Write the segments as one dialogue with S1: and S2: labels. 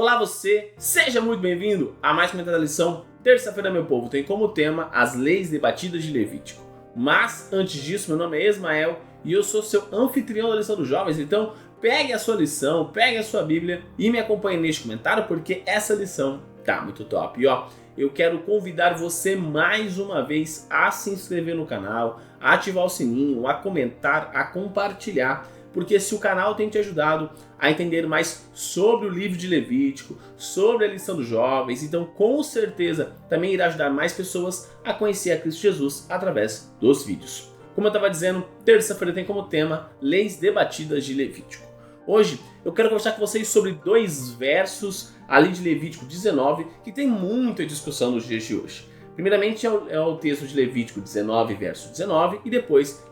S1: Olá você, seja muito bem-vindo a mais uma da lição. Terça-feira, meu povo, tem como tema as leis debatidas de Levítico. Mas, antes disso, meu nome é Ismael e eu sou seu anfitrião da lição dos jovens. Então, pegue a sua lição, pegue a sua Bíblia e me acompanhe neste comentário porque essa lição tá muito top. E ó, eu quero convidar você mais uma vez a se inscrever no canal, a ativar o sininho, a comentar, a compartilhar. Porque se o canal tem te ajudado a entender mais sobre o livro de Levítico, sobre a lição dos jovens, então com certeza também irá ajudar mais pessoas a conhecer a Cristo Jesus através dos vídeos. Como eu estava dizendo, terça-feira tem como tema leis debatidas de Levítico. Hoje eu quero conversar com vocês sobre dois versos ali de Levítico 19 que tem muita discussão nos dias de hoje. Primeiramente é o texto de Levítico 19, verso 19 e depois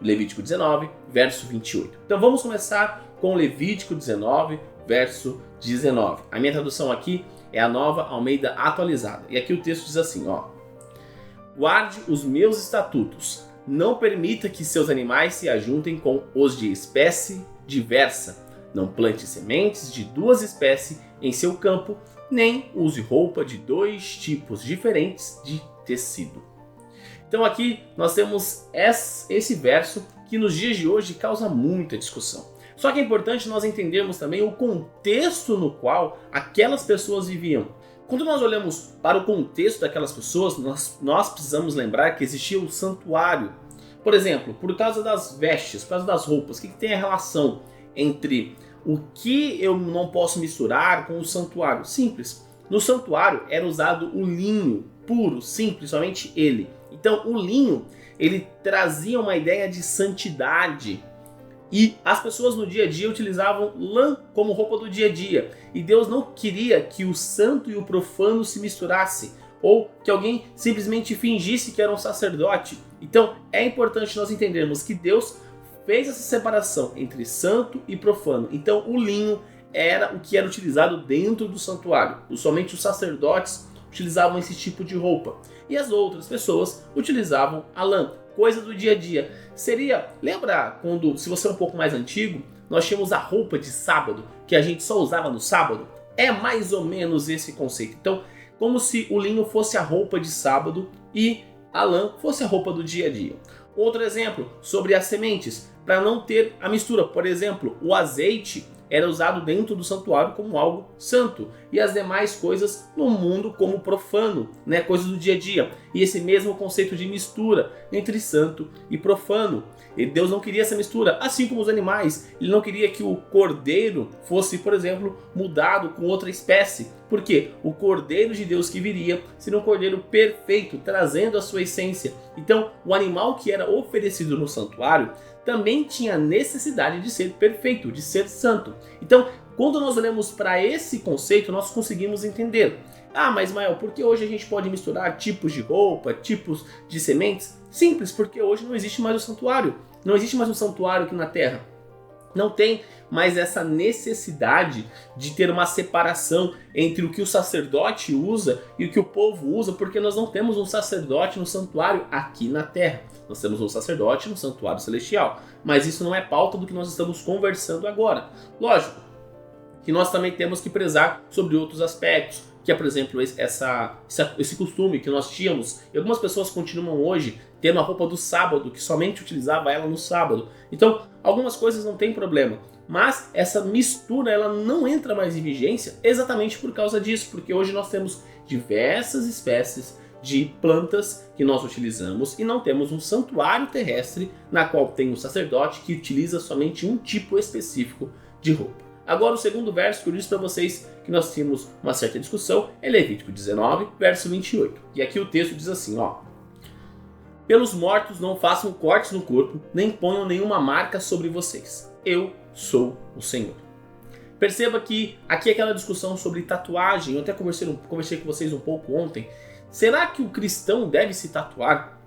S1: Levítico 19, verso 28. Então vamos começar com Levítico 19, verso 19. A minha tradução aqui é a Nova Almeida Atualizada. E aqui o texto diz assim, ó: guarde os meus estatutos, não permita que seus animais se ajuntem com os de espécie diversa, não plante sementes de duas espécies em seu campo, nem use roupa de dois tipos diferentes de tecido. Então aqui nós temos esse verso que nos dias de hoje causa muita discussão. Só que é importante nós entendermos também o contexto no qual aquelas pessoas viviam. Quando nós olhamos para o contexto daquelas pessoas, nós precisamos lembrar que existia o santuário. Por exemplo, por causa das vestes, por causa das roupas, o que tem a relação entre o que eu não posso misturar com o santuário? Simples. No santuário era usado o linho puro, simples, somente ele. Então o linho, ele trazia uma ideia de santidade. E as pessoas no dia a dia utilizavam lã como roupa do dia a dia. E Deus não queria que o santo e o profano se misturassem, ou que alguém simplesmente fingisse que era um sacerdote. Então é importante nós entendermos que Deus fez essa separação entre santo e profano. Então o linho era o que era utilizado dentro do santuário. Somente os sacerdotes utilizavam esse tipo de roupa. E as outras pessoas utilizavam a lã, coisa do dia a dia. Lembra quando, se você é um pouco mais antigo, nós tínhamos a roupa de sábado, que a gente só usava no sábado? É mais ou menos esse conceito. Então, como se o linho fosse a roupa de sábado e a lã fosse a roupa do dia a dia. Outro exemplo, sobre as sementes, para não ter a mistura. Por exemplo, o azeite era usado dentro do santuário como algo santo e as demais coisas no mundo como profano, coisas do dia a dia. E esse mesmo conceito de mistura entre santo e profano. E Deus não queria essa mistura, assim como os animais. Ele não queria que o cordeiro fosse, por exemplo, mudado com outra espécie. Porque o cordeiro de Deus que viria seria um cordeiro perfeito, trazendo a sua essência. Então, o animal que era oferecido no santuário também tinha necessidade de ser perfeito, de ser santo. Então, quando nós olhamos para esse conceito, nós conseguimos entender. Ah, mas Ismael, por que hoje a gente pode misturar tipos de roupa, tipos de sementes? Simples, porque hoje não existe mais o santuário. Não existe mais um santuário aqui na Terra. Não tem mais essa necessidade de ter uma separação entre o que o sacerdote usa e o que o povo usa, porque nós não temos um sacerdote no santuário aqui na Terra. Nós temos um sacerdote no santuário celestial. Mas isso não é pauta do que nós estamos conversando agora. Lógico que nós também temos que prezar sobre outros aspectos, que é, por exemplo, esse costume que nós tínhamos, e algumas pessoas continuam hoje tendo a roupa do sábado, que somente utilizava ela no sábado. Então, algumas coisas não tem problema, mas essa mistura ela não entra mais em vigência exatamente por causa disso, porque hoje nós temos diversas espécies de plantas que nós utilizamos e não temos um santuário terrestre na qual tem um sacerdote que utiliza somente um tipo específico de roupa. Agora o segundo verso que eu disse para vocês que nós tínhamos uma certa discussão é Levítico 19, verso 28. E aqui o texto diz assim, ó: pelos mortos não façam cortes no corpo, nem ponham nenhuma marca sobre vocês. Eu sou o Senhor. Perceba que aqui é aquela discussão sobre tatuagem. Eu até conversei com vocês um pouco ontem. Será que o cristão deve se tatuar?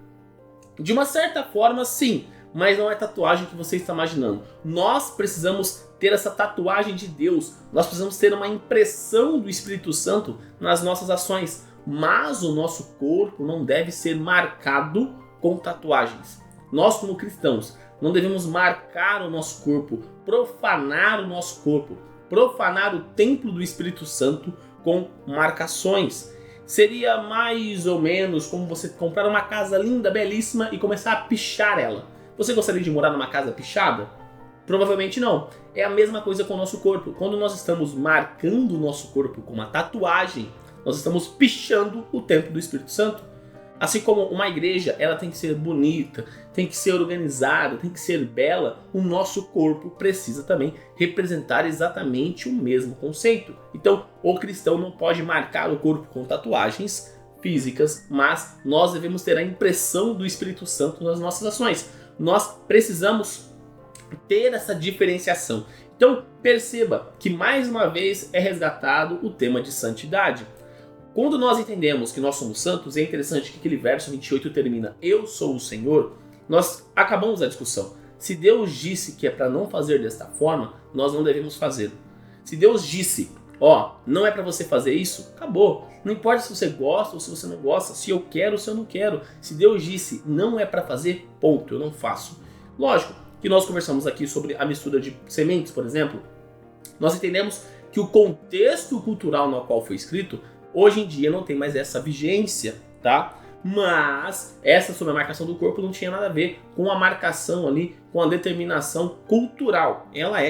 S1: De uma certa forma, sim. Mas não é tatuagem que você está imaginando. Nós precisamos ter essa tatuagem de Deus. Nós precisamos ter uma impressão do Espírito Santo nas nossas ações. Mas o nosso corpo não deve ser marcado com tatuagens. Nós, como cristãos, não devemos marcar o nosso corpo, profanar o nosso corpo. profanar o templo do Espírito Santo com marcações. Seria mais ou menos como você comprar uma casa linda, belíssima e começar a pichar ela. Você gostaria de morar numa casa pichada? Provavelmente não. É a mesma coisa com o nosso corpo. Quando nós estamos marcando o nosso corpo com uma tatuagem, nós estamos pichando o templo do Espírito Santo. Assim como uma igreja, ela tem que ser bonita, tem que ser organizada, tem que ser bela, o nosso corpo precisa também representar exatamente o mesmo conceito. Então, o cristão não pode marcar o corpo com tatuagens físicas, mas nós devemos ter a impressão do Espírito Santo nas nossas ações. Nós precisamos ter essa diferenciação. Então, perceba que mais uma vez é resgatado o tema de santidade. Quando nós entendemos que nós somos santos, é interessante que aquele verso 28 termina: eu sou o Senhor. Nós acabamos a discussão. Se Deus disse que é para não fazer desta forma, nós não devemos fazer. Se Deus disse, não é para você fazer isso, acabou. Não importa se você gosta ou se você não gosta, se eu quero ou se eu não quero. Se Deus disse não é para fazer, ponto, eu não faço. Lógico que nós conversamos aqui sobre a mistura de sementes, por exemplo. Nós entendemos que o contexto cultural no qual foi escrito hoje em dia não tem mais essa vigência, tá? Mas essa sobre a marcação do corpo não tinha nada a ver com a marcação ali, com a determinação cultural. Ela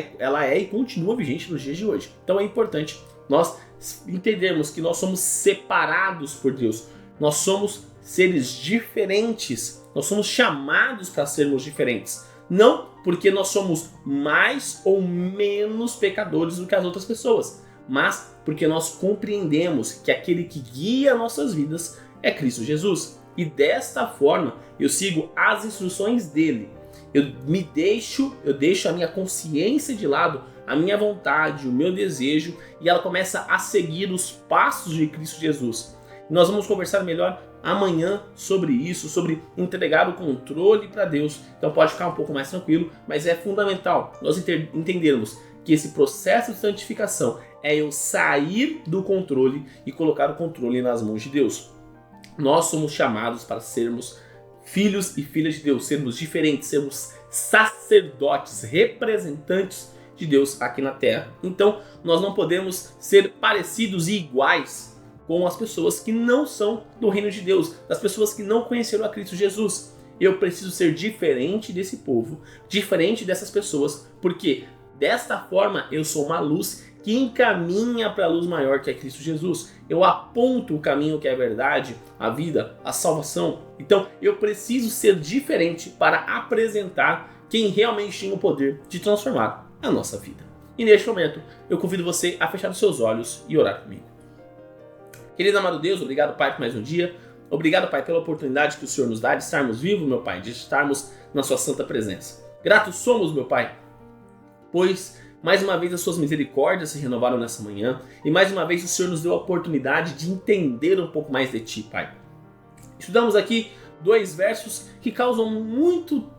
S1: é e continua vigente nos dias de hoje. Então é importante nós entendermos que nós somos separados por Deus. Nós somos seres diferentes. Nós somos chamados para sermos diferentes. Não porque nós somos mais ou menos pecadores do que as outras pessoas, mas porque nós compreendemos que aquele que guia nossas vidas é Cristo Jesus. E desta forma eu sigo as instruções dele. Eu deixo a minha consciência de lado, a minha vontade, o meu desejo, e ela começa a seguir os passos de Cristo Jesus. Nós vamos conversar melhor amanhã sobre isso, sobre entregar o controle para Deus. Então pode ficar um pouco mais tranquilo, mas é fundamental nós entendermos que esse processo de santificação é eu sair do controle e colocar o controle nas mãos de Deus. Nós somos chamados para sermos filhos e filhas de Deus, sermos diferentes, sermos sacerdotes, representantes de Deus aqui na terra. Então, nós não podemos ser parecidos e iguais com as pessoas que não são do reino de Deus, das pessoas que não conheceram a Cristo Jesus. Eu preciso ser diferente desse povo, diferente dessas pessoas, porque desta forma eu sou uma luz que encaminha para a luz maior que é Cristo Jesus. Eu aponto o caminho que é a verdade, a vida, a salvação. Então eu preciso ser diferente para apresentar quem realmente tem o poder de transformar a nossa vida. E neste momento eu convido você a fechar os seus olhos e orar comigo. Querido amado Deus, obrigado, Pai, por mais um dia. Obrigado, Pai, pela oportunidade que o Senhor nos dá de estarmos vivos, meu Pai, de estarmos na sua santa presença. Gratos somos, meu Pai, pois mais uma vez as suas misericórdias se renovaram nessa manhã e mais uma vez o Senhor nos deu a oportunidade de entender um pouco mais de Ti, Pai. Estudamos aqui 2 versos que causam muito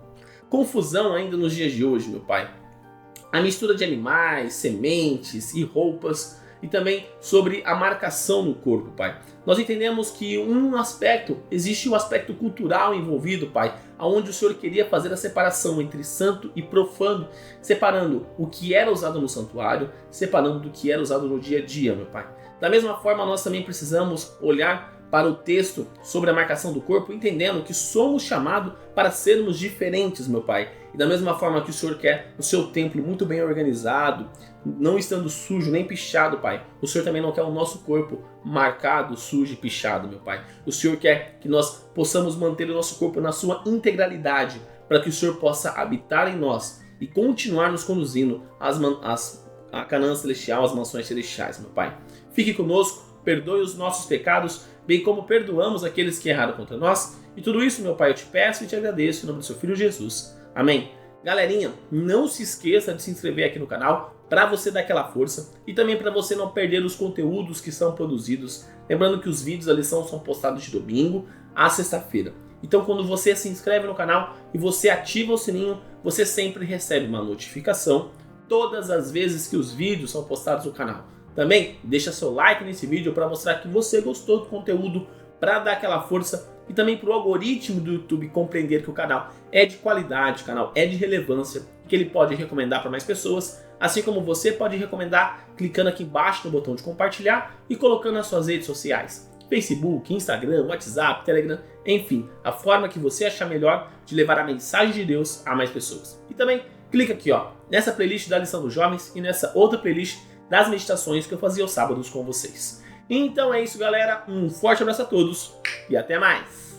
S1: confusão ainda nos dias de hoje, meu Pai. A mistura de animais, sementes e roupas e também sobre a marcação no corpo, Pai. Nós entendemos que existe um aspecto cultural envolvido, Pai, onde o Senhor queria fazer a separação entre santo e profano, separando o que era usado no santuário, separando do que era usado no dia a dia, meu Pai. Da mesma forma, nós também precisamos olhar para o texto sobre a marcação do corpo, entendendo que somos chamados para sermos diferentes, meu Pai. E da mesma forma que o Senhor quer o seu templo muito bem organizado, não estando sujo nem pichado, Pai, o Senhor também não quer o nosso corpo marcado, sujo e pichado, meu Pai. O Senhor quer que nós possamos manter o nosso corpo na sua integralidade, para que o Senhor possa habitar em nós e continuar nos conduzindo à Canaã celestial, às mansões celestiais, meu Pai. Fique conosco, perdoe os nossos pecados, bem como perdoamos aqueles que erraram contra nós. E tudo isso, meu Pai, eu te peço e te agradeço em nome do seu Filho Jesus. Amém. Galerinha, não se esqueça de se inscrever aqui no canal para você dar aquela força e também para você não perder os conteúdos que são produzidos. Lembrando que os vídeos da lição são postados de domingo a sexta-feira. Então quando você se inscreve no canal e você ativa o sininho, você sempre recebe uma notificação todas as vezes que os vídeos são postados no canal. Também deixa seu like nesse vídeo para mostrar que você gostou do conteúdo, para dar aquela força e também para o algoritmo do YouTube compreender que o canal é de qualidade, o canal é de relevância, que ele pode recomendar para mais pessoas, assim como você pode recomendar clicando aqui embaixo no botão de compartilhar e colocando nas suas redes sociais. Facebook, Instagram, WhatsApp, Telegram, enfim, a forma que você achar melhor de levar a mensagem de Deus a mais pessoas. E também clica aqui nessa playlist da Lição dos Jovens e nessa outra playlist das meditações que eu fazia aos sábados com vocês. Então é isso, galera, um forte abraço a todos e até mais!